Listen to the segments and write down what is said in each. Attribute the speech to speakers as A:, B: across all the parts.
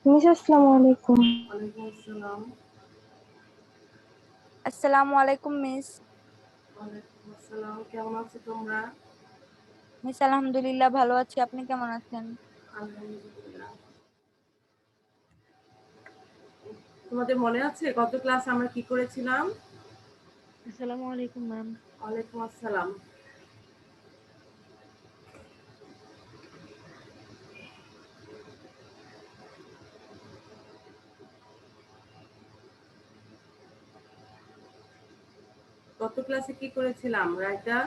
A: Miss আসসালামু আলাইকুম।
B: ওয়ালাইকুম আসসালাম।
C: আসসালামু আলাইকুম মিস।
B: ওয়ালাইকুম আসসালাম। কেমন আছো তোমরা?
C: মিস আলহামদুলিল্লাহ ভালো আছি, আপনি কেমন আছেন?
B: আলহামদুলিল্লাহ। তোমাদের মনে আছে গত ক্লাস আমরা কি করেছিলাম?
D: আসসালামু আলাইকুম ম্যাম।
B: ওয়ালাইকুম আসসালাম। গত ক্লাসে কি করেছিলাম রাইটা?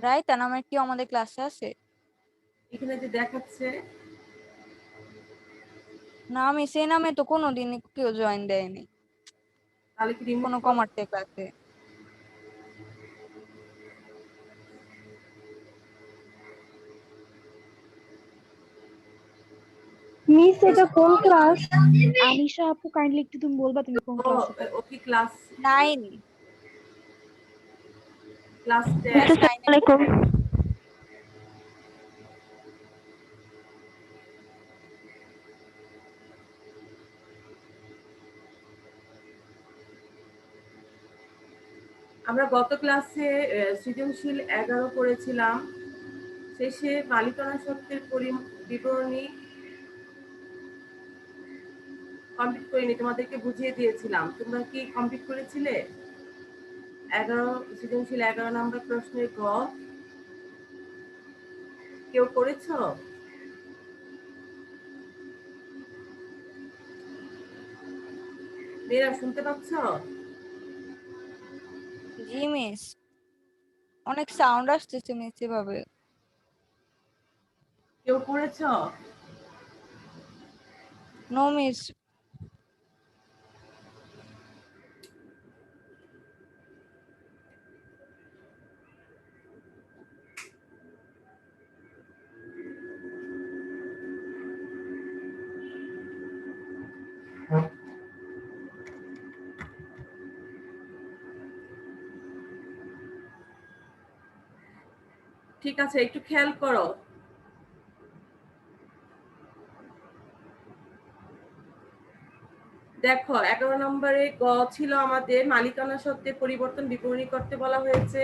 C: রায়তা নামের কি আমাদের ক্লাসে আছে?
B: এখানে যে দেখাচ্ছে
C: না মিস, এই নামে তো কোনোদিন কেউ জয়েন দেয়নি
B: তাহলে কি রিমুভ
C: কোনো
B: করো?
C: কমার্সের ক্লাসে।
A: মিস এটা কোন ক্লাস?
D: আনিশা আপু কাইন্ডলি একটু তুমি বলবা তুমি কোন ক্লাসে পড়ো?
B: ও কি ক্লাস
C: 9।
B: ক্লাস 10?
C: ক্লাস 9 এ পড়ে।
B: আমরা গত ক্লাসে সৃজনশীল 11 পড়েছিলাম। শেষে মালিকানা সত্ত্বের বিবরণী কমপ্লিট করিনি, তোমাদেরকে বুঝিয়ে দিয়েছিলাম। তোমরা কি কমপ্লিট করেছিলে? 11 সৃজনশীল 11 নম্বর প্রশ্নের গ কেউ করেছো? মেয়েরা শুনতে পাচ্ছ?
C: জি মিস, অনেক সাউন্ড আসতেছে মিস এভাবে।
B: কেউ করেছো?
C: No miss.
B: ঠিক আছে, একটু খেয়াল করো। দেখো 11 নম্বরে গ ছিল আমাদের মালিকানা সত্ত্বে পরিবর্তন বিবরণী করতে বলা হয়েছে।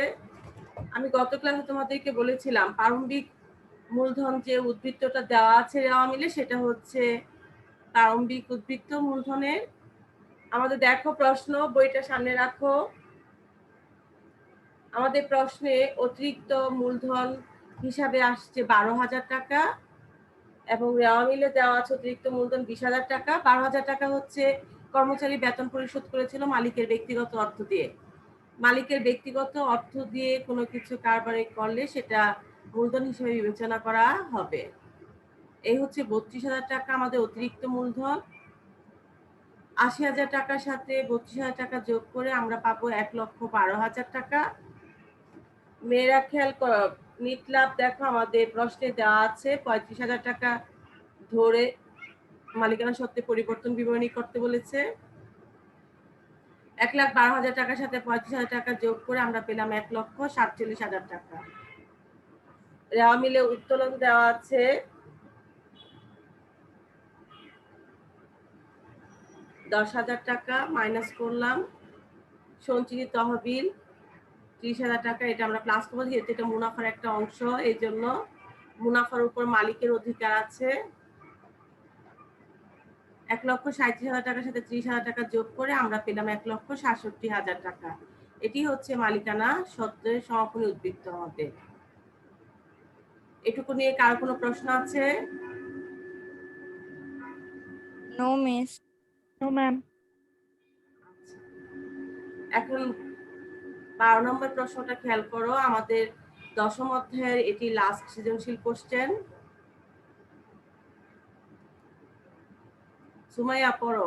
B: আমি গত ক্লাসে তোমাদেরকে বলেছিলাম প্রারম্ভিক মূলধন যে উদ্বৃত্তটা দেওয়া আছে দেওয়া মিলে সেটা হচ্ছে প্রারম্ভিক উদ্বৃত্ত মূলধনের। আমাদের দেখো প্রশ্ন, বইটা সামনে রাখো। আমাদের প্রশ্নে অতিরিক্ত মূলধন হিসাবে আসছে 12,000 টাকা এবং রেওয়া মিলে দেওয়া আছে অতিরিক্ত মূলধন 20,000 টাকা। 12,000 টাকা হচ্ছে কর্মচারী বেতন পরিশোধ করেছিল মালিকের ব্যক্তিগত অর্থ দিয়ে। মালিকের ব্যক্তিগত অর্থ দিয়ে কোনো কিছু কারবারে করলে সেটা মূলধন হিসেবে বিবেচনা করা হবে। এই হচ্ছে 32,000 টাকা আমাদের অতিরিক্ত মূলধন। 80,000 টাকার সাথে 32,000 টাকা যোগ করে আমরা পাবো 1,12,000 টাকা। মেয়েরা খেয়াল করো, নিট লাভ দেখো আমাদের প্রশ্নে দেওয়া আছে 35,000 টাকা ধরে মালিকানা সত্ত্বে পরিবর্তন বিবরণী করতে বলেছে। 1,12,000 টাকার সাথে 35,000 টাকা যোগ করে আমরা পেলাম 1,47,000 টাকা। রেওয়া মিলে উত্তোলন দেওয়া আছে 10,000 টাকা, মাইনাস করলাম। সঞ্চিত তহবিল 30,000 টাকা, এটা আমরা প্লাস করবো যেহেতু এটা মুনাফার একটা অংশ, এই জন্য মুনাফার উপর মালিকের অধিকার আছে। 1,37,000 টাকার সাথে 30,000 টাকা যোগ করে আমরা পেলাম 1,67,000 টাকা। এটি হচ্ছে মালিকানা সত্ত্বের সমাপনী উদ্বৃত্ত আমাদের। এটুকু নিয়ে কার কোনো প্রশ্ন আছে?
C: No miss.
D: No ma'am.
B: এখন 12 নম্বর প্রশ্নটা খেয়াল করো, আমাদের দশম অধ্যায়ের এটি লাস্ট সৃজনশীল কোশ্চেন। সুমাইয়া পড়ো।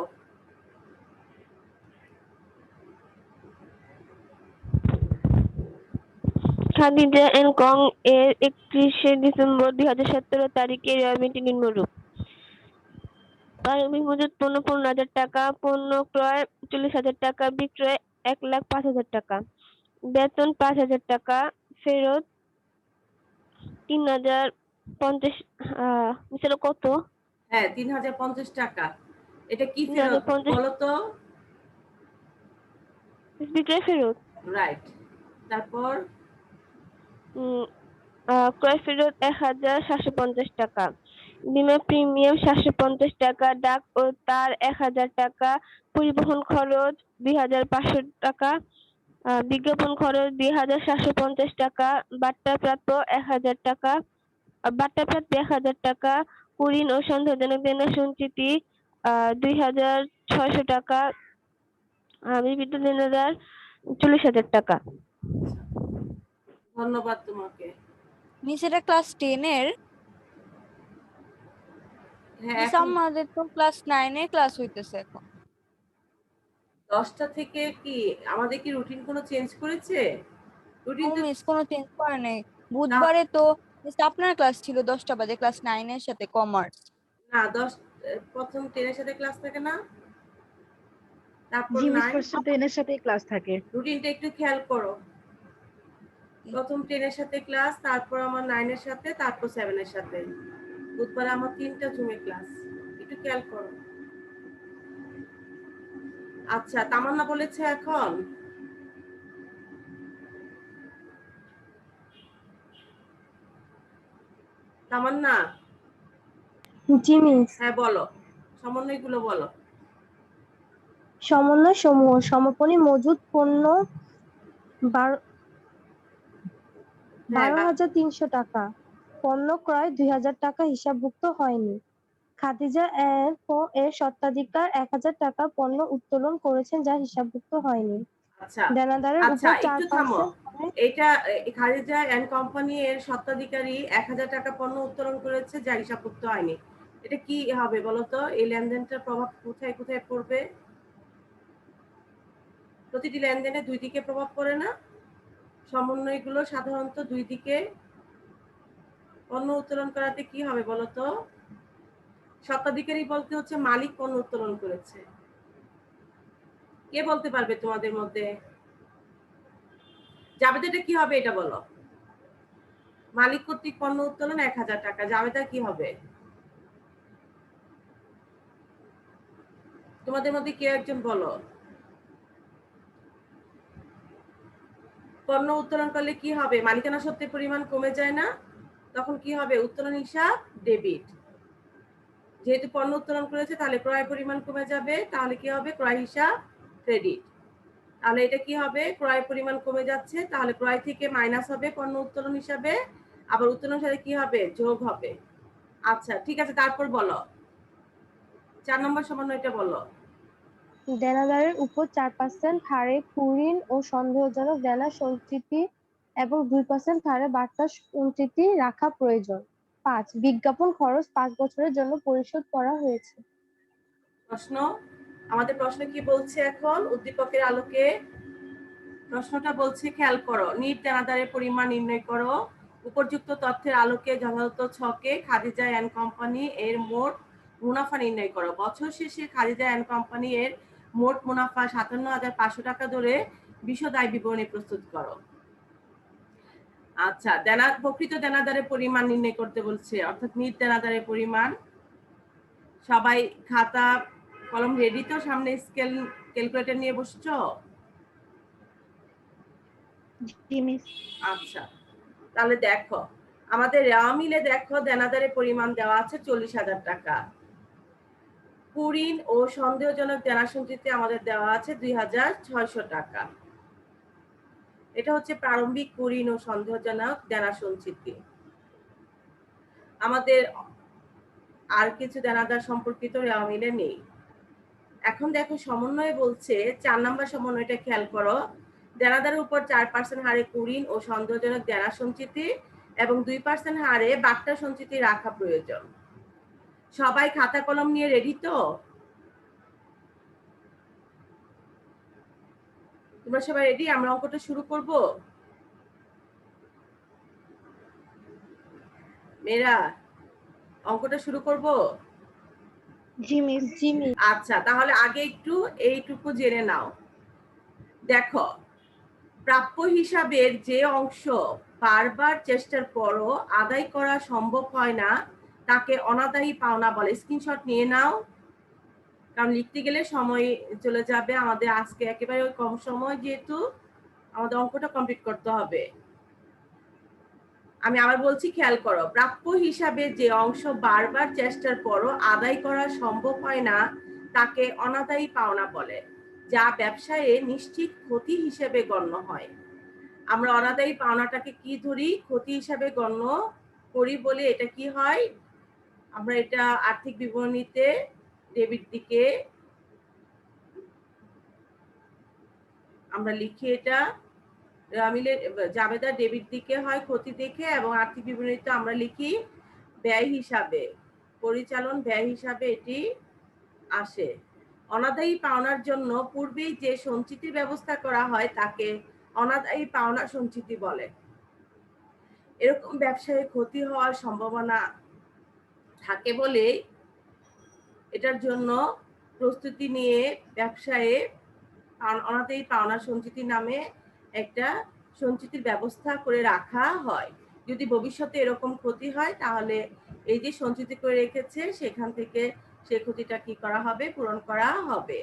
E: খাদিজা এন্ড কং এর 31শে ডিসেম্বর 2017 তারিখে রেওয়ামিটি নিম্নরূপ: প্রারম্ভিক মজুত পণ্য 15,000 টাকা, পণ্য ক্রয় 40,000 টাকা, বিক্রয় 1,05,000 টাকা, বেতন 5,000 টাকা, ফেরত 3050 মিছিল কত?
B: হ্যাঁ 3050 টাকা। এটা কি ফেরত
E: 3050
B: বলো তো?
E: বিক্রয় ফেরত।
B: রাইট। তারপর
E: ক্রয় ফেরত 1750 টাকা। বীমা প্রিমিয়াম 750 টাকা, ডাক ও তার 1000 টাকা, পরিবহন খরচ 2500 টাকা, বিজ্ঞাপন খরচ 2750 টাকা, বার্তাপ্রাপ্ত 1000 টাকা, বার্তাপ্রাপ্তি 1000 টাকা, কুরিন ও সন্দেহজনক দেনা সঞ্চিতি 2600 টাকা, বিবিধ দেনাদার 40,000 টাকা।
B: ধন্যবাদ তোমাকে।
C: মিস এটা ক্লাস 10 এর?
B: হ্যাঁ
C: মিস
B: এখন
C: আমাদের তো ক্লাস 9 এ ক্লাস হইতেছে এখন।
B: 10টা থেকে কি আমাদের কি রুটিন কোনো চেঞ্জ করেছে?
C: ও
B: রুটিনটা
C: মিস কোনো চেঞ্জ করে নাই।
B: না
C: বুধবারে তো মিস আপনার ক্লাস ছিল 10টা বাজে, ক্লাস 9 এর সাথে কমার্স।
B: না 10 প্রথম 10 এর সাথে ক্লাস থাকে না? তারপর
D: জি মিস
B: 9
D: ফার্স্ট সাথে এনের সাথে ক্লাস থাকে।
B: রুটিনটা একটু খেয়াল করো। প্রথম 10 এর সাথে ক্লাস, তারপর আমার 9 এর সাথে, তারপর 7 এর সাথে। বুধবার আমার 3টা জুমে ক্লাস। একটু খেয়াল করো। আচ্ছা তামান্না বলেছে এখন তামান্না
A: জি মিস।
B: হ্যাঁ বলো, সমন্বয়গুলো বলো।
A: সমন্বয় সমূহ: সমাপনী মজুদ পণ্য
B: হ্যাঁ
A: 12,300 টাকা, পণ্য ক্রয় 2,000 টাকা হিসাবভুক্ত হয়নি। খাদিজা এর স্বত্বাধিকার 1,000 টাকা পণ্য উত্তোলন করেছেন যা হিসাবভুক্ত হয়নি।
B: আচ্ছা
A: দেনাদারের
B: আচ্ছা
A: উপর
B: একটু থামো।
A: 4%
B: এটা খাদিজা এন্ড কোম্পানি এর স্বত্বাধিকারী 1000 টাকা পণ্য উত্তোলন করেছে যা হিসাবভুক্ত হয়নি। এটা কি হবে বলো তো? এই লেনদেনটার প্রভাব কোথায় কোথায় পড়বে? প্রতিটি লেনদেনে দুই দিকে প্রভাব পড়ে না? সমন্বয়গুলো সাধারণত দুই দিকে পণ্য উত্তোলন করাতে কি হবে বলো তো? স্বত্বাধিকারী বলতে হচ্ছে মালিক পণ্য উত্তোলন করেছে। কে বলতে পারবে তোমাদের মধ্যে? জাবেদাটা কি হবে এটা বলো। মালিক কর্তৃক পণ্য উত্তোলন 1000 টাকা, জাবেদা কি হবে? তোমাদের মধ্যে কে একজন বলো। পণ্য উত্তোলন করলে কি হবে? মালিকানা সত্ত্বের পরিমাণ কমে যায় না? তখন কি হবে? উত্তোলন হিসাব ডেবিট। যেহেতু পণ্য উত্তোলন করেছে তাহলে ক্রয় পরিমাণ কমে যাবে, তাহলে কি হবে? ক্রয় হিসাব ক্রেডিট। তাহলে এটা কি হবে? ক্রয় পরিমাণ কমে যাচ্ছে, তাহলে ক্রয় থেকে মাইনাস হবে পণ্য উত্তোলন হিসাবে, আবার উত্তোলন সাথে কি হবে? যোগ হবে। আচ্ছা ঠিক আছে, তারপর বলো 4 নম্বর সমন্বয়টা বলো।
A: দেনাদারের উপর 4% হারে কুরিন ও সন্দেহজনক দেনা সঞ্চিতি এবং 2% হারে বার্তা সঞ্চিতি রাখা প্রয়োজন। 5. বিজ্ঞাপন খরচ 5 বছরের জন্য পরিশোধ করা হয়েছে।
B: প্রশ্ন, আমাদের প্রশ্ন কি বলছে এখন উদ্দীপকের আলোকে? প্রশ্নটা বলছে খেয়াল করো, নিট দেনাদারের পরিমাণ নির্ণয় করো। উপযুক্ত তথ্যের আলোকে যথাযথ ছকে খাদিজা এন্ড কোম্পানি এর মোট মুনাফা নির্ণয় করো। বছর শেষে খাদিজা এন্ড কোম্পানি এর মোট মুনাফা 57,500 টাকা ধরে বিশদ আয় বিবরণী প্রস্তুত করো। আচ্ছা প্রকৃত দেনাদারের পরিমাণ নির্ণয় করতে বলছে, অর্থাৎ নিট দেনাদারের পরিমাণ। সবাই খাতা কলম রেডি তো? সামনে স্কেল ক্যালকুলেটর নিয়ে বসছো?
D: জি মিস।
B: আচ্ছা তাহলে দেখো, আমাদের রেওয়া মিলে দেখো দেনাদারের পরিমাণ দেওয়া আছে 40,000 টাকা। কুরিন ও সন্দেহজনক দেনা সঞ্চিতি আমাদের দেওয়া আছে 2,600 টাকা। এটা হচ্ছে প্রারম্ভিক কুরিন ও সন্দেহজনক দেনা সঞ্চিতি। আমাদের আর কিছু দেনাদার সম্পর্কিত রেওয়া মিলে নেই। এখন দেখো সমন্বয় বলছে 4 নম্বর সমন্বয়টা খেয়াল করো। দেনাদারের উপর 4% হারে কুরিন ও সন্দেহজনক দেনা সঞ্চিতি এবং 2% হারে বার্তা সঞ্চিতি রাখা প্রয়োজন। সবাই খাতা কলম নিয়ে রেডি তো? তোমরা সবাই রেডি? আমরা অঙ্কটা শুরু করব। মেয়েরা অঙ্কটা শুরু করব।
D: জি মিস।
A: জি মিস।
B: আচ্ছা তাহলে আগে একটু এইটুকু জেনে নাও। দেখো প্রাপ্য হিসাবের যে অংশ বারবার চেষ্টার পরও আদায় করা সম্ভব হয় না তাকে অনাদায়ী পাওনা বলে। স্ক্রিনশট নিয়ে নাও, কারণ লিখতে গেলে সময় চলে যাবে আমাদের। আজকে একেবারে কম সময়, যেহেতু আমাদের অঙ্কটা কমপ্লিট করতে হবে। আমি আবার বলছি, খেয়াল করো। প্রাপ্য হিসাবে যে অংশ বারবার চেষ্টার পরও আদায় করা সম্ভব হয় না তাকে অনাদায়ী পাওনা বলে, যা ব্যবসায়ে নিশ্চিত ক্ষতি হিসেবে গণ্য হয়। আমরা অনাদায়ী পাওনাটাকে কি ধরি? ক্ষতি হিসাবে গণ্য করি বলে এটা কি হয়, আমরা এটা আর্থিক বিবরণীতে ডেবিট দিকে আমরা লিখি, এটা মিলে জাবেদা ডেবিট দিকে হয় ক্ষতি দেখে, এবং আর্থিক বিবরণীতে আমরা লিখি ব্যয় হিসাবে, পরিচালন ব্যয় হিসাবে এটি আসে। অনাদায়ী পাওনার জন্য পূর্বেই যে সঞ্চিতির ব্যবস্থা করা হয় তাকে অনাদায়ী পাওনা সঞ্চিতি বলে। এরকম ব্যবসায়ে ক্ষতি হওয়ার সম্ভাবনা থাকে বলে এটার জন্য প্রস্তুতি নিয়ে ব্যবসায়ে অনাদায়ী পাওনা সঞ্চিতি নামে একটা সঞ্চিতির ব্যবস্থা করে রাখা হয়। যদি ভবিষ্যতে এরকম ক্ষতি হয় তাহলে এই যে সঞ্চিতি করে রেখেছে সেখান থেকে সেই ক্ষতিটা কি করা হবে? পূরণ করা হবে।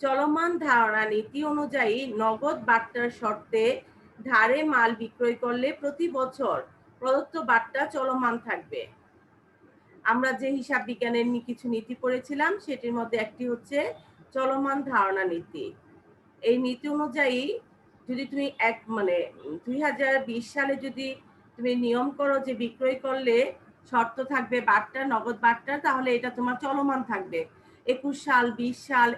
B: চলমান ধারণা নীতি অনুযায়ী নগদ বাট্টার শর্তে ধারে মাল বিক্রয় করলে প্রতি বছর প্রদত্ত বাট্টা চলমান থাকবে। আমরা যে হিসাব বিজ্ঞানের কিছু নীতি পড়েছিলাম সেটির মধ্যে একটি হচ্ছে চলমান ধারণা নীতি। এই নীতি অনুযায়ী যদি তুমি 2020 সালে যদি তুমি নিয়ম করো যে বিক্রয় করলে শর্ত থাকবে বাট্টা, নগদ বাট্টা, তাহলে এটা তোমার চলমান থাকবে। 21 সাল, 20 সাল,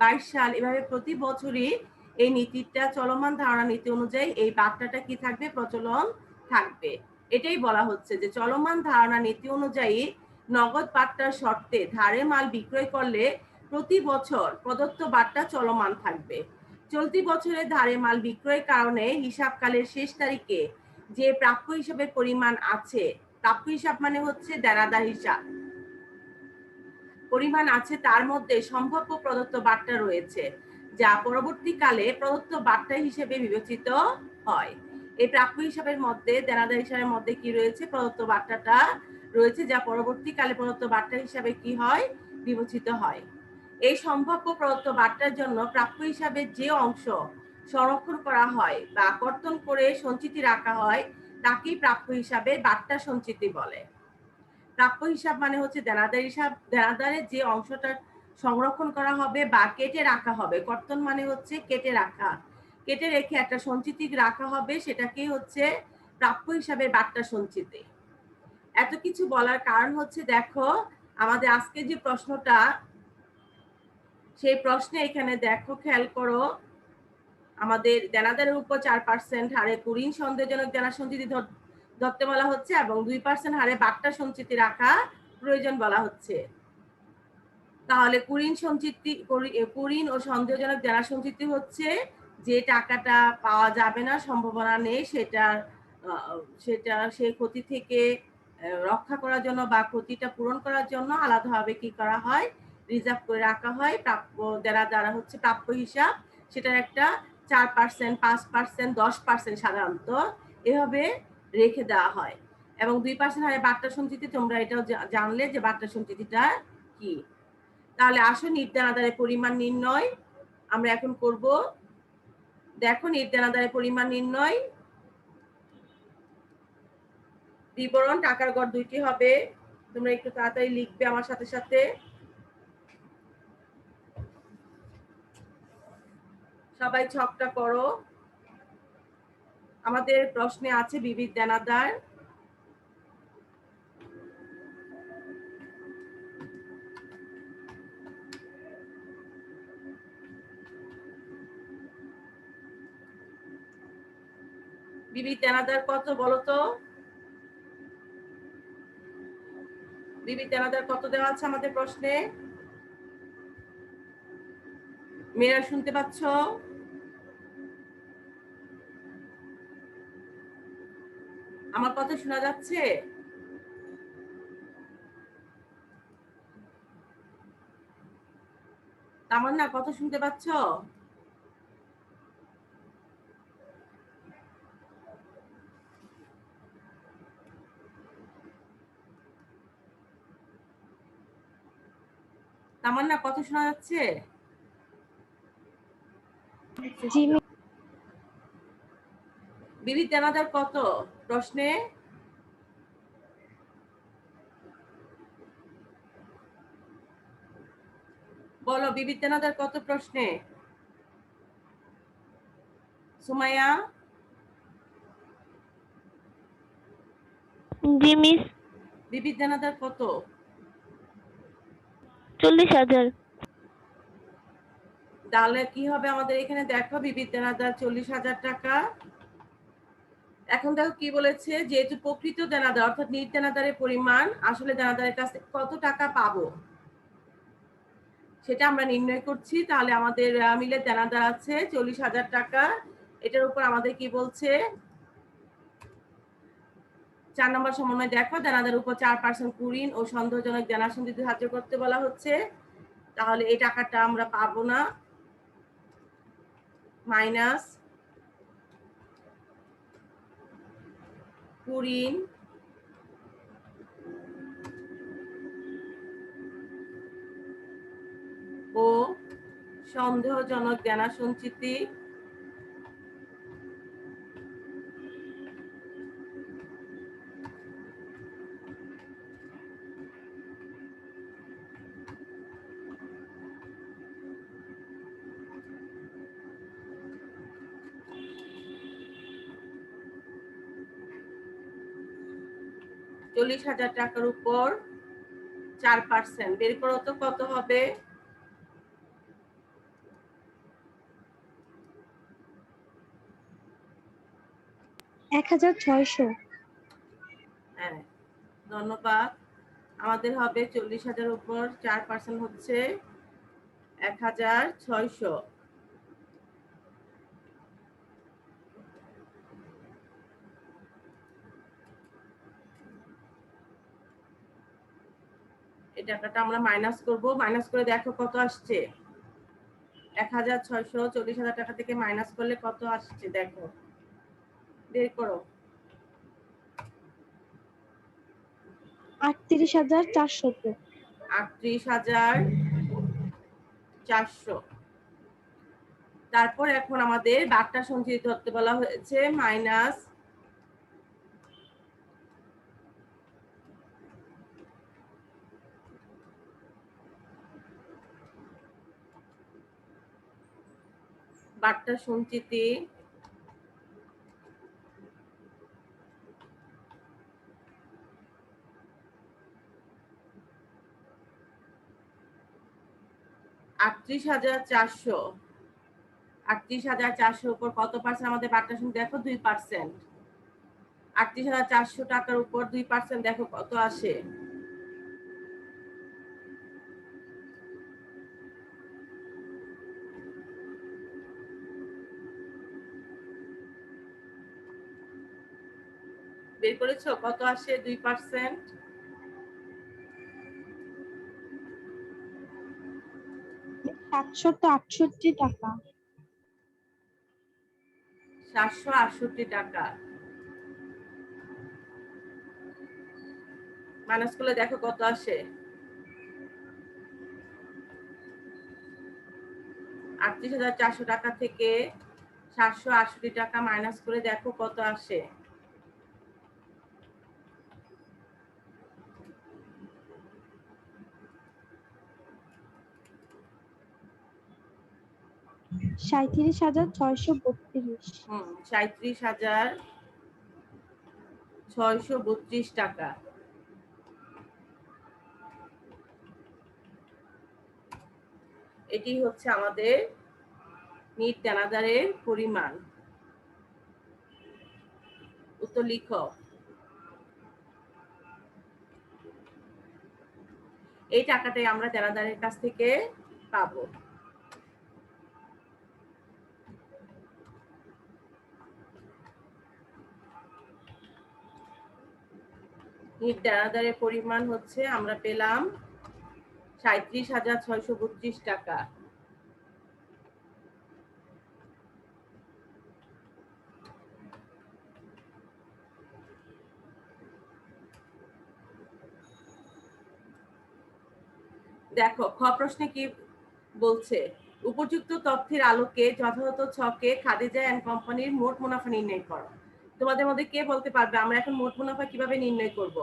B: 22 সাল, এভাবে প্রতি বছরই এই নীতিটা, চলমান ধারণা নীতি অনুযায়ী এই বাট্টাটা কি থাকবে? প্রচলন থাকবে। এটাই বলা হচ্ছে যে চলমান ধারণা নীতি অনুযায়ী নগদ বাট্টার শর্তে ধারে মাল বিক্রয় করলে প্রতি বছর প্রদত্ত বাট্টা চলমান থাকবে। চলতি বছরে ধারে মাল বিক্রয়ের কারণে হিসাবকালের শেষ তারিখে যে প্রাপ্য হিসাবের পরিমাণ আছে, প্রাপ্য হিসাব মানে হচ্ছে দেনাদার হিসাব, পরিমাণ আছে, তার মধ্যে সম্ভাব্য প্রদত্ত বাট্টা রয়েছে যা পরবর্তীকালে প্রদত্ত বাট্টা হিসেবে বিবেচিত হয়। এই প্রাপ্য হিসাবের মধ্যে, দেনাদার হিসাবের মধ্যে কি রয়েছে? প্রদত্ত বাট্টাটা রয়েছে যা পরবর্তীকালে প্রদত্ত বাট্টা হিসাবে কি হয়? বিবেচিত হয়। এই সম্ভাব্য প্রদত্ত বাট্টার জন্য প্রাপ্য হিসাবে যে অংশ সংরক্ষণ করা হয় বা কর্তন করে সঞ্চিতি রাখা হয় তাকেই প্রাপ্য হিসাবে বাট্টা সঞ্চিতি বলে। প্রাপ্য হিসাব মানে হচ্ছে দেনাদার হিসাব, দেনাদারের যে অংশটা সংরক্ষণ করা হবে বা কেটে রাখা হবে। কর্তন মানে হচ্ছে কেটে রাখা, কেটে রেখে একটা সঞ্চিতি রাখা হবে, সেটাকেই হচ্ছে প্রাপ্য হিসাবে বাট্টা সঞ্চিতি। এত কিছু বলার কারণ হচ্ছে, দেখো আমাদের আজকে যে প্রশ্নটা, সেই প্রশ্নে এখানে দেখো, খেয়াল করো, আমাদের দেনাদারের উপর 4% হারে কুঋণ সন্দেহজনক দেনা সঞ্চিতি ধরতে বলা হচ্ছে এবং 2% হারে বাট্টা সঞ্চিতি রাখা প্রয়োজন বলা হচ্ছে। তাহলে কুঋণ ও সন্দেহজনক দেনা সঞ্চিতি হচ্ছে যে টাকাটা পাওয়া যাবে না, সম্ভাবনা নেই, সেটা সেই ক্ষতি থেকে রক্ষা করার জন্য বা ক্ষতিটা পূরণ করার জন্য আলাদাভাবে কি করা হয়? রিজার্ভ করে রাখা হয়। প্রাপ্য দ্বারা হচ্ছে প্রাপ্য হিসাব, সেটার একটা 4%, 5%, 10% সাধারণত এভাবে রেখে দেওয়া হয়। এবং 2% হারে বাট্টা সঞ্চিতি, তোমরা এটাও জানলে যে বাট্টা সঞ্চিতিটা কি। তাহলে আসো নির্দেনাদারের পরিমাণ নির্ণয় আমরা এখন করব। দেখো, নির্দেনাদারের পরিমাণ নির্ণয় বিবরণ, টাকার গড় দুইটি হবে, তোমরা একটু তাড়াতাড়ি লিখবে আমার সাথে সাথে। সবাই ছকটা করো। আমাদের প্রশ্নে আছে বিবিধ দেনাদার। বিবিধ দেনাদার কত বলো তো? বিবিধ দেনাদার কত দেওয়া আছে আমাদের প্রশ্নে? মেয়েরা শুনতে পাচ্ছ? আমার কথা শোনা যাচ্ছে? তামান্না, কথা শুনতে পাচ্ছ? তামান্না, কথা শোনা যাচ্ছে?
A: জি মিস।
B: বিবিধ দানাদার কত প্রশ্নে? বলো, বিবিধ দানাদার কত প্রশ্নে? সুমাইয়া?
E: জি মিস।
B: বিবিধ দানাদার কত?
E: 40,000।
B: তাহলে কি হবে আমাদের এখানে? দেখো, বিবিধ দানাদার 40,000 টাকা। এখন দেখো কি বলেছে, যেহেতু প্রকৃত দানাদার অর্থাৎ নিট দানাদারের পরিমাণ আসলে দানাদারের কাছে কত টাকা পাবো সেটা আমরা নির্ণয় করছি। তাহলে আমাদের মিলের দানাদার আছে 40,000 টাকা। এটার উপর আমাদের কি বলছে, 4 নম্বর সমন্বয় দেখো, দানাদার উপর 4% কুরিন ও সন্দেহজনক দানা সন্ধিতে ধার্য করতে বলা হচ্ছে। তাহলে এই টাকাটা আমরা পাবো না, মাইনাস কুরিন ও সন্দেহজনক দানা সঞ্চিতি $40,000 টাকার উপর 4%। বের করো তো কত হবে?
A: $1,600।
B: হ্যাঁ, ধন্যবাদ। আমাদের হবে 40,000 উপর 4% হচ্ছে 1,600। এই টাকাটা আমরা মাইনাস করব। মাইনাস করে দেখো কত আসছে। 1,600 40,000 টাকা থেকে মাইনাস করলে কত আসছে দেখো, বের করো।
A: 38,400।
B: 38,400। তারপর এখন আমাদের বাট্টা সঞ্চিত ধরতে বলা হয়েছে, মাইনাস বাট্টা সঞ্চিতি $38,400। 38,400 উপর কত পার্সেন্ট আমাদের বাট্টা সঞ্চিতি দেখো, 2%। 38,400 টাকার উপর 2% দেখো কত আসে। বের করেছো কত আসে 2%?
A: 768 টাকা।
B: 768 টাকা। মাইনাস করলে দেখো কত আসে। 38,400 টাকা থেকে 768 টাকা মাইনাস করে দেখো কত আসে।
A: $37,632।
B: 37,632 টাকা। এটি হচ্ছে আমাদের নিট দানাদারের পরিমাণ। উত্তর লিখো। এই টাকাটাই আমরা দানাদারের কাছ থেকে পাবো। নিট দানাদারের পরিমাণ হচ্ছে, আমরা পেলাম 37,632 টাকা। দেখো খ প্রশ্নে কি বলছে, উপযুক্ত তথ্যের আলোকে যথাযথ ছকে খাদিজা এন্ড কোম্পানির মোট মুনাফা নির্ণয় করো। তোমাদের মধ্যে কে বলতে পারবে আমরা এখন মোট মুনাফা কিভাবে নির্ণয় করব?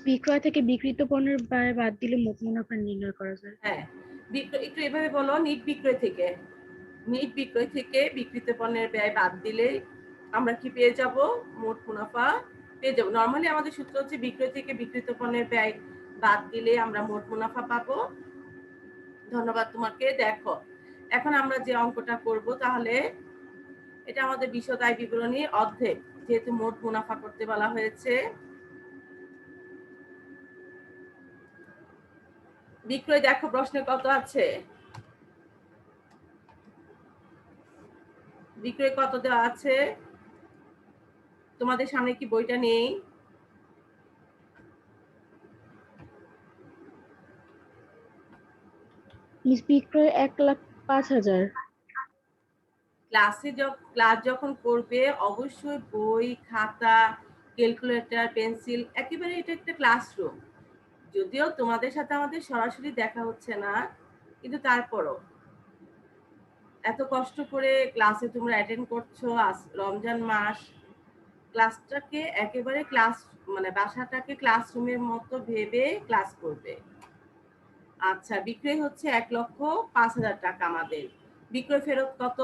D: বিক্রয় থেকে বিক্রিত পণ্যের ব্যয় বাদ দিলে মোট মুনাফা নির্ণয় করা যায়।
B: হ্যাঁ, একটু এভাবে বলো, নিট বিক্রয় থেকে বিক্রিত পণ্যের ব্যয় বাদ দিলে আমরা কি পেয়ে যাব? মোট মুনাফা পেয়ে যাব। নরমালি আমাদের সূত্র হচ্ছে বিক্রয় থেকে বিক্রিত পণ্যের ব্যয় বাদ দিলে আমরা মোট মুনাফা পাবো। ধন্যবাদ তোমাকে। দেখো এখন আমরা যে অঙ্কটা করব, তাহলে এটা আমাদের বিশদ আয় বিবরণী অর্ধেক, যেহেতু মোট মুনাফা করতে বলা হয়েছে। বিক্রয় দেখো প্রশ্নে কত আছে, বিক্রয় কত দেওয়া আছে? তোমাদের সামনে কি বইটা নেই?
D: বিক্রয় 1,05,000।
B: ক্লাস যখন করবে অবশ্যই বই, খাতা, ক্যালকুলেটর, পেন্সিল, একেবারে এটা একটা ক্লাসরুম। যদিও তোমাদের সাথে আমাদের সরাসরি দেখা হচ্ছে না, কিন্তু তারপরও এত কষ্ট করে ক্লাসে তোমরা অ্যাটেন্ড করছো, রমজান মাস, ক্লাসটাকে একেবারে মানে বাসাটাকে ক্লাসরুমের মতো ভেবে ক্লাস করবে। আচ্ছা, বিক্রয় হচ্ছে 1,05,000 টাকা আমাদের। বিক্রয় ফেরত কত?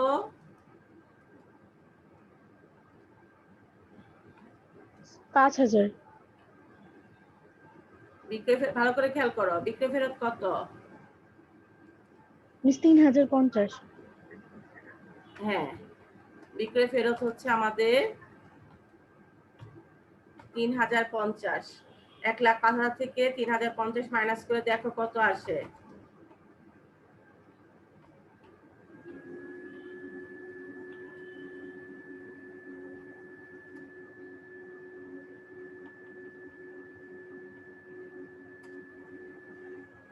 D: 5,000।
B: ভালো করে খেয়াল করো, বিক্রয় ফেরত কত?
D: 3,050।
B: হ্যাঁ, বিক্রয় ফেরত হচ্ছে আমাদের 3,050। 1,05,000 থেকে 3,050 মাইনাস করে দেখো কত আসে।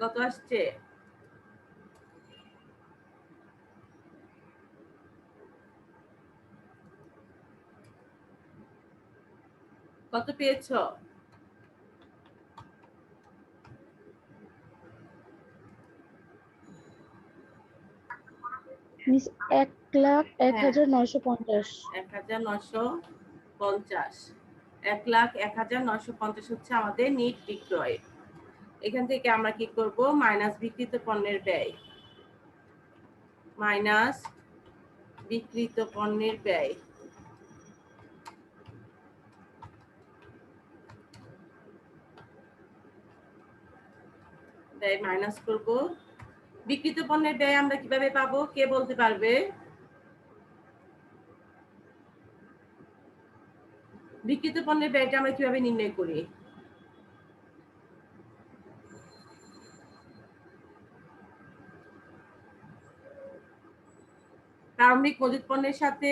B: কত আসছে? কত পেয়েছো?
D: মিস 1,01,950।
B: 1,950। 1,01,950 হচ্ছে আমাদের নিট বিক্রয়। এখান থেকে আমরা কি করব? মাইনাস বিক্রিত পণ্যের ব্যয়, মাইনাস বিক্রিত পণ্যের ব্যয়। ব্যয় মাইনাস করব। বিক্রিত পণ্যের ব্যয় আমরা কিভাবে পাবো? কে বলতে পারবে? বিক্রিত পণ্যের ব্যয়টা আমরা কিভাবে নির্ণয় করি? প্রারম্ভিক মজুত পণ্যের সাথে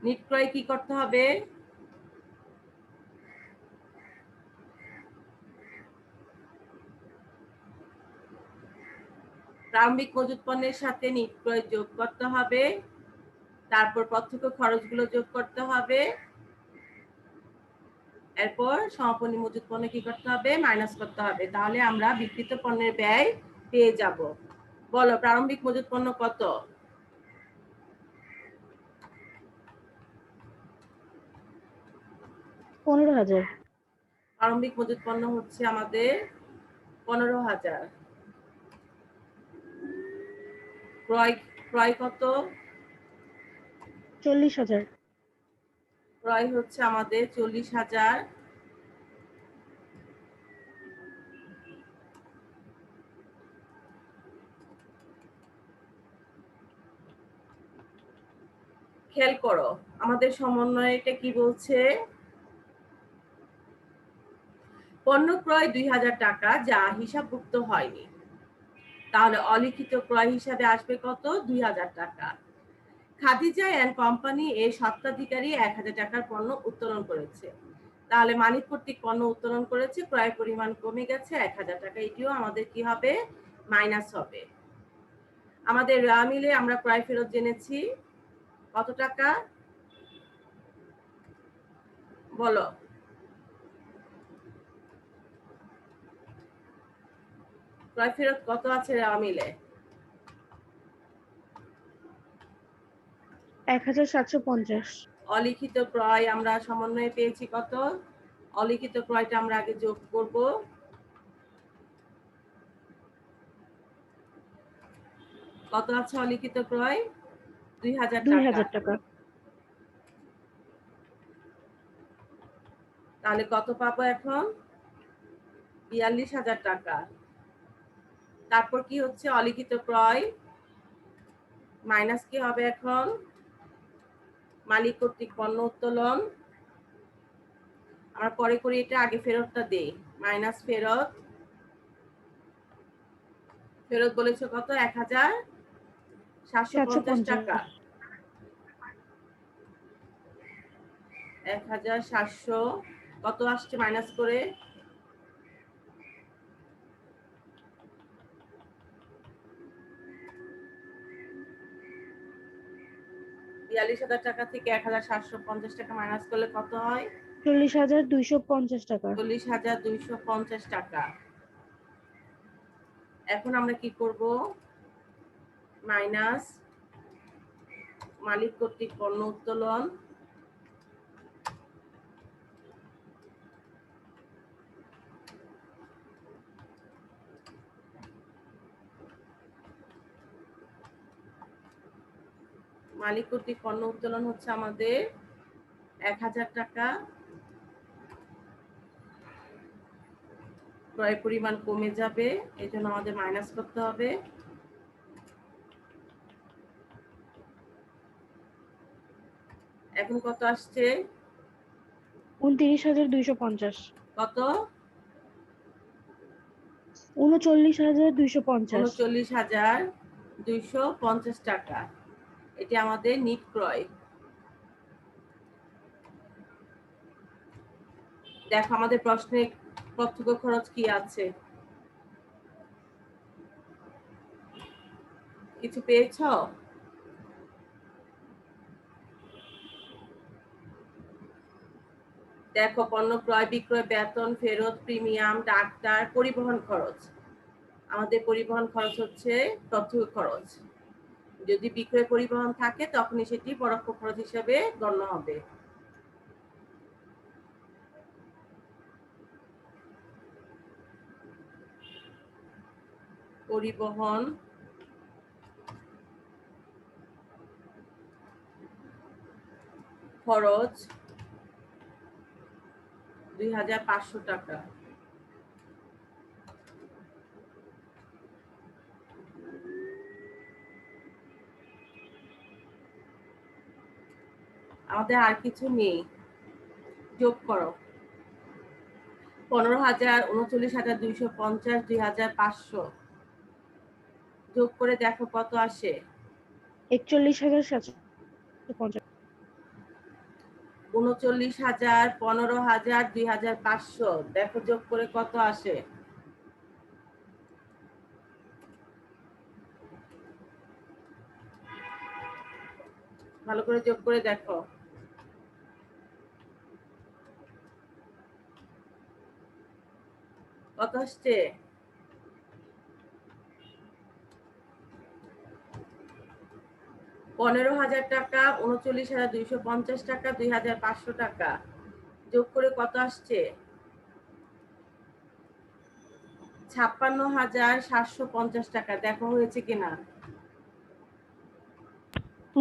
B: নিট ক্রয় কি করতে হবে? প্রারম্ভিক মজুত পণ্যের সাথে নিট ক্রয় যোগ করতে হবে, তারপর প্রত্যক্ষ খরচগুলো যোগ করতে হবে, এরপর সমাপনী মজুত পণ্য কি করতে হবে? মাইনাস করতে হবে। তাহলে আমরা বিক্রিত পণ্যের ব্যয় পেয়ে যাব। বলো প্রারম্ভিক মজুত পণ্য কত?
D: 15,000।
B: প্রারম্ভিক মজুত পণ্য হচ্ছে আমাদের 15,000। ক্রয় কত?
D: 40,000।
B: ক্রয় হচ্ছে আমাদের 40,000। খেয়াল করো আমাদের সমন্বয়টা কি বলছে? পণ্য ক্রয় 2,000 টাকা যা হিসাবভুক্ত হয়নি, তাহলে অলিখিত ক্রয় হিসাবে আসবে কত? 2,000 টাকা। খাদিজা এন্ড কোম্পানি এর স্বত্বাধিকারী 1,000 টাকার পণ্য উত্তোলন করেছে, তাহলে মালিক কর্তৃক পণ্য উত্তোলন করেছে, ক্রয় পরিমাণ কমে গেছে 1,000 টাকা। এটিও আমাদের কি হবে? মাইনাস হবে। আমাদের রা মিলে আমরা ক্রয় ফেরত জেনেছি কত টাকা বলো। ক্রয় ফেরত কত আছে রা মিলে?
D: 1750।
B: অলিখিত ক্রয় আমরা সমন্বয়ে পেয়েছি কত? অলিখিত ক্রয়টা আমরা আগে যোগ করব। কত আছে অলিখিত ক্রয়? 2000 টাকা।
D: 2000 টাকা।
B: তাহলে কত পাবো এখন? 42,000 টাকা। তারপর কি হচ্ছে? অলিখিত ক্রয় মাইনাস কি হবে এখন? মালিক কর্তৃক পণ্য উত্তোলন। আমরা পরে করি এটা, আগে ফেরতটা দেই। মাইনাস ফেরত। ফেরত বলেছো কত? 1750 টাকা। 1700 কত আসছে মাইনাস করে? 42,000 টাকা থেকে 1750 টাকা মাইনাস করলে কত হয়?
D: 40,250 টাকা।
B: 40,250 টাকা। এখন আমরা কি করব? মাইনাস মালিক কর্তৃক পণ্য উত্তোলন মালিক কর্তৃক পণ্য উত্তোলন হচ্ছে আমাদের 1000 টাকা। ক্রয় পরিমাণ কমে যাবে, এই জন্য আমাদের মাইনাস করতে হবে। এখন কত আসছে?
D: 29,250।
B: কত?
D: 39,250।
B: 39,250 টাকা। এটি আমাদের নিট ক্রয়। দেখো আমাদের প্রশ্নে প্রত্যক্ষ খরচ কি আছে, কিছু পেয়েছো? দেখো পণ্য ক্রয় বিক্রয়, বেতন, ফেরত, প্রিমিয়াম, ডাক্তার, পরিবহন খরচ। আমাদের পরিবহন খরচ হচ্ছে প্রত্যক্ষ খরচ। যদি বিক্রয় পরিবহন থাকে তখনই সেটি পরোক্ষ খরচ হিসেবে গণ্য হবে। পরিবহন খরচ 2,500 টাকা। আমাদের আর কিছু নেই, যোগ করো। 15,000, 39,250, 2,500 যোগ করে দেখো কত আসে।
D: 41,750।
B: 39,000, 15,000, 2,500 দেখো যোগ করে কত আসে। ভালো করে যোগ করে দেখো কত আসছে। 15,000 টাকা, 39,250 টাকা, 2,500 টাকা যোগ করে কত আসছে? 56,750 টাকা। দেখো হয়েছে কিনা।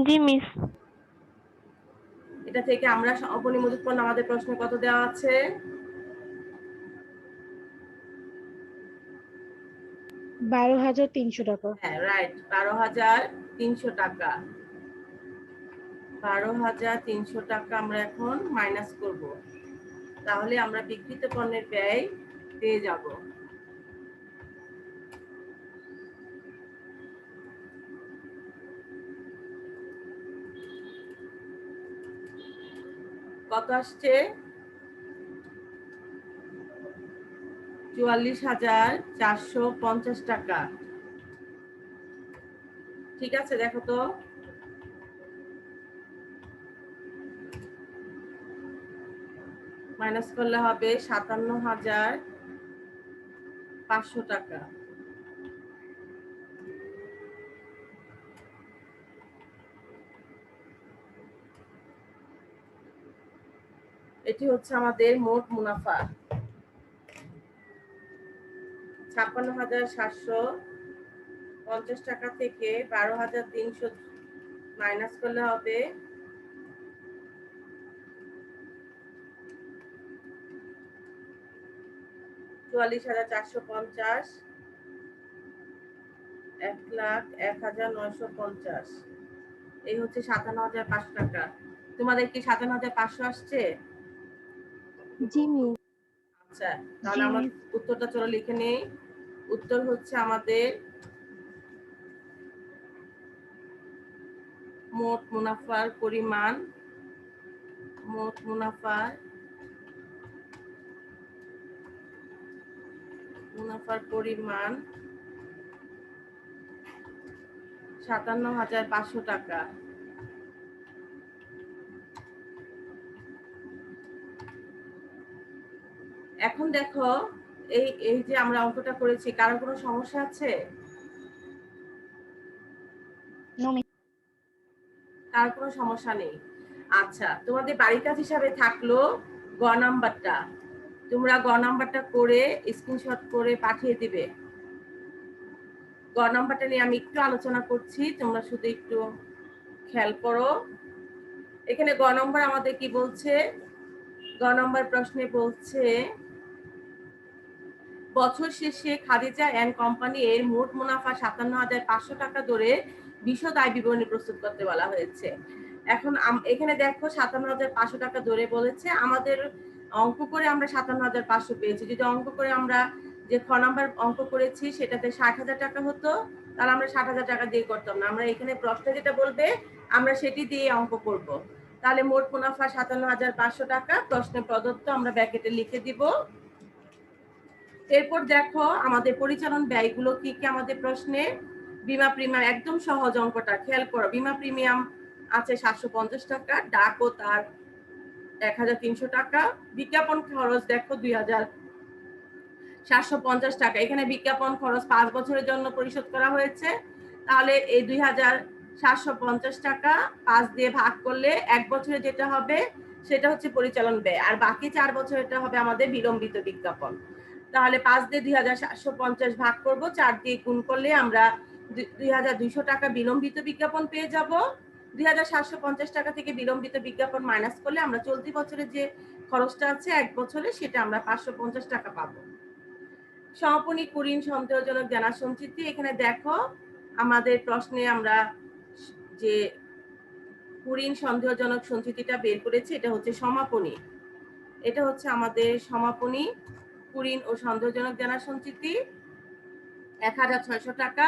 E: জি মিস।
B: এটা থেকে আমরা অপরিমোদিত পণ্য আমাদের প্রশ্নে কত দেওয়া আছে?
D: 12,300 টাকা।
B: হ্যাঁ রাইট, 12,300 টাকা। 12,300 টাকা আমরা এখন মাইনাস করব, তাহলে আমরা বিক্রিত পণ্যের ব্যয় পেয়ে যাব। কত আসছে? 44,450 টাকা। ঠিক আছে, দেখো তো। মাইনাস করলে হবে 57,500 টাকা। এটি হচ্ছে আমাদের মোট মুনাফা। 56,750 টাকা থেকে 12,300 মাইনাস করলে হবে 44,450, 1,01,950। এই হচ্ছে 57,500 টাকা। তোমাদের কি 57,500 আসছে?
A: জি মিস।
B: আচ্ছা, তাহলে
D: জি
B: আমরা
D: মিস।
B: উত্তরটা চলো লিখে নেই। উত্তর হচ্ছে আমাদের মোট মুনাফার পরিমাণ, মোট মুনাফার পরিমাণ 57,500 টাকা। এখন দেখো, এই এই যে আমরা অঙ্কটা করেছি, কারো কোনো সমস্যা আছে?
D: No miss.
B: কার কোনো সমস্যা নেই? আচ্ছা, তোমাদের বাড়ির কাজ হিসাবে থাকলো গ নাম্বারটা। তোমরা গ নাম্বারটা করে স্ক্রিনশট করে পাঠিয়ে দিবে। গ নাম্বারটা নিয়ে আমি একটু আলোচনা করছি, তোমরা শুধু একটু খেয়াল করো। এখানে গ নম্বর আমাদের কি বলছে? গ নম্বর প্রশ্নে বলছে বছর শেষে খাদিজা অ্যান্ড কোম্পানি এর মোট মুনাফা 57,500 টাকা ধরে বিশদ আয় বিবরণী প্রস্তুত করতে বলা হয়েছে। এখন এখানে দেখো 57,500 টাকা ধরে বলেছে, আমাদের অঙ্ক করে আমরা 57,500 পেয়েছি। যদি অঙ্ক করে আমরা যে খ নাম্বার অঙ্ক করেছি সেটাতে 60,000 টাকা হতো, তাহলে আমরা 60,000 টাকা দিয়ে করতাম না। আমরা এখানে প্রশ্নে যেটা বলবে আমরা সেটি দিয়ে অঙ্ক করব। তাহলে মোট মুনাফা 57,500 টাকা, প্রশ্নে প্রদত্ত, আমরা ব্র্যাকেটে লিখে দিব। এরপর দেখো আমাদের পরিচালন ব্যয়গুলো কি কি আমাদের প্রশ্নে। বীমা প্রিমিয়াম, একদম সহজ অঙ্কটা, খেয়াল করো। বীমা প্রিমিয়াম আছে 750 টাকা, ডাক ও তার 1,300 টাকা, বিজ্ঞাপন খরচ দেখো 2,750 টাকা। এখানে বিজ্ঞাপন খরচ 5 বছরের জন্য পরিশোধ করা হয়েছে, তাহলে এই 2,750 টাকা 5 দিয়ে ভাগ করলে 1 বছরে যেটা হবে সেটা হচ্ছে পরিচালন ব্যয়, আর বাকি 4 বছরেরটা হবে আমাদের বিলম্বিত বিজ্ঞাপন। তাহলে 5 দিয়ে 2,750 ভাগ করব, 4 দিয়ে গুণ করলে আমরা 2,200 টাকা বিলম্বিত বিজ্ঞাপন পেয়ে যাব। 2,750 টাকা থেকে বিলম্বিত বিজ্ঞাপন মাইনাস করলে আমরা চলতি বছরে যে খরচটা আছে 1 বছরে, সেটা আমরা 550 টাকা পাবো। সমাপনী কুঋণ সন্দেহজনক দেনা সঞ্চিতি, এখানে দেখো আমাদের প্রশ্নে আমরা যে কুঋণ সন্দেহজনক সঞ্চিতিটা বের করেছি, এটা হচ্ছে সমাপনী। এটা হচ্ছে আমাদের সমাপনী কুঋণ ও সন্দেহজনক দেনা সঞ্চিতি 1,600 টাকা।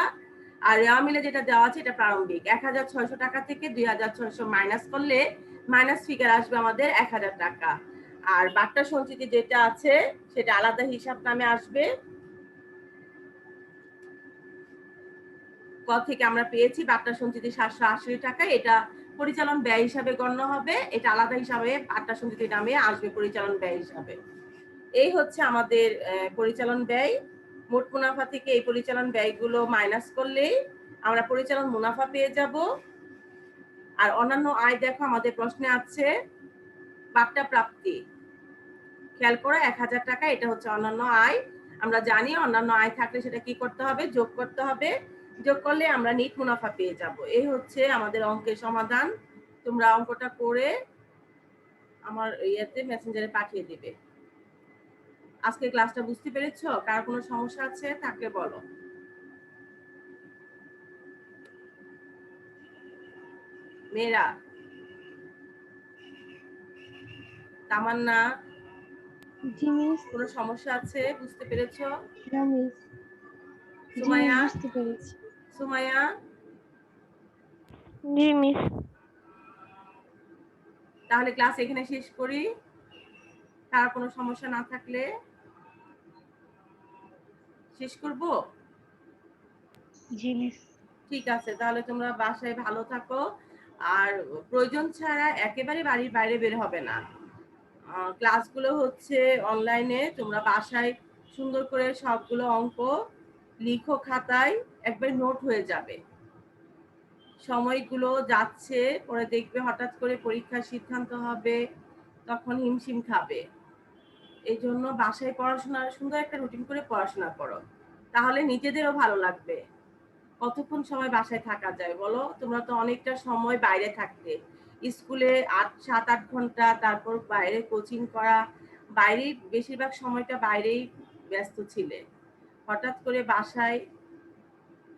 B: আর রেওয়া মিলে যেটা দেওয়া আছে এটা প্রারম্ভিক। 1,600 টাকা থেকে 2,600 মাইনাস করলে মাইনাস ফিগার আসবে আমাদের 1,000 টাকা। আর বাট্টা সঞ্চিতি যেটা আছে সেটা আলাদা হিসাব নামে আসবে। ক থেকে আমরা পেয়েছি বাট্টা সঞ্চিতি 780 টাকা, এটা পরিচালন ব্যয় হিসাবে গণ্য হবে, এটা আলাদা হিসাবে বাট্টা সঞ্চিতি নামে আসবে পরিচালন ব্যয় হিসাবে। এই হচ্ছে আমাদের পরিচালন ব্যয়। মোট মুনাফা থেকে এই পরিচালন ব্যয়গুলো মাইনাস করলেই আমরা পরিচালন মুনাফা পেয়ে যাব। আর অন্যান্য আয় দেখো আমাদের প্রশ্নে আছে বাট্টা প্রাপ্তি, খেয়াল করো 1,000 টাকা, এটা হচ্ছে অন্যান্য আয়। আমরা জানি অন্যান্য আয় থাকলে সেটা কি করতে হবে? যোগ করতে হবে। যোগ করলে আমরা নিট মুনাফা পেয়ে যাব। এই হচ্ছে আমাদের অঙ্কের সমাধান। তোমরা অঙ্কটা করে আমার ইয়েতে মেসেঞ্জারে পাঠিয়ে দিবে। আজকে ক্লাসটা বুঝতে পেরেছো? কার কোনো সমস্যা আছে থাকলে বলো। মেয়েরা, তামান্না,
A: জি মিস।
B: কোনো সমস্যা আছে? বুঝতে পেরেছো?
A: না মিস। জি মিস,
B: সুমাইয়া,
A: বুঝতে পেরেছি।
B: সুমাইয়া,
E: জি মিস।
B: তাহলে ক্লাস এখানে শেষ করি। কার কোনো সমস্যা না থাকলে শেষ করব।
D: জি মিস।
B: ঠিক আছে, তাহলে তোমরা বাসায় ভালো থাকো। আর প্রয়োজন ছাড়া একেবারে বাড়ির বাইরে বের হবে না। ক্লাসগুলো হচ্ছে অনলাইনে, তোমরা বাসায় সুন্দর করে সবগুলো অঙ্ক লিখো খাতায়, একবার নোট হয়ে যাবে। সময়গুলো যাচ্ছে, পরে দেখবে হঠাৎ করে পরীক্ষার সিদ্ধান্ত হবে, তখন হিমশিম খাবে। এই জন্য বাসায় পড়াশোনা সুন্দর একটা রুটিন করে পড়াশোনা করো, তাহলে নিজেদেরও ভালো লাগবে। কতক্ষণ সময় বাসায় থাকা যায় বলো? তোমরা তো অনেকটা সময় বাইরে থাকতে, স্কুলে 7-8 ঘন্টা, তারপর বাইরে কোচিং করা, বাইরে বেশিরভাগ সময়টা বাইরেই ব্যস্ত ছিলে। হঠাৎ করে বাসায়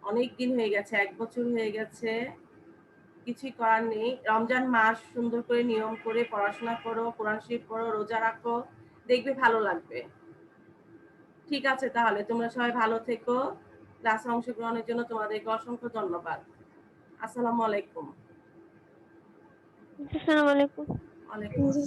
B: অনেক দিন হয়ে গেছে, 1 বছর হয়ে গেছে, কিছুই করার নেই। রমজান মাস সুন্দর করে নিয়ম করে পড়াশোনা করো, কোরআন শরীফ পড়ো, রোজা রাখো, দেখবে ভালো লাগবে। ঠিক আছে, তাহলে তোমরা সবাই ভালো থেকো। ক্লাসে অংশগ্রহণের জন্য তোমাদেরকে অসংখ্য ধন্যবাদ। আসসালামু আলাইকুম।
E: আসসালামু আলাইকুম।
B: ওয়ালাইকুম আসসালাম।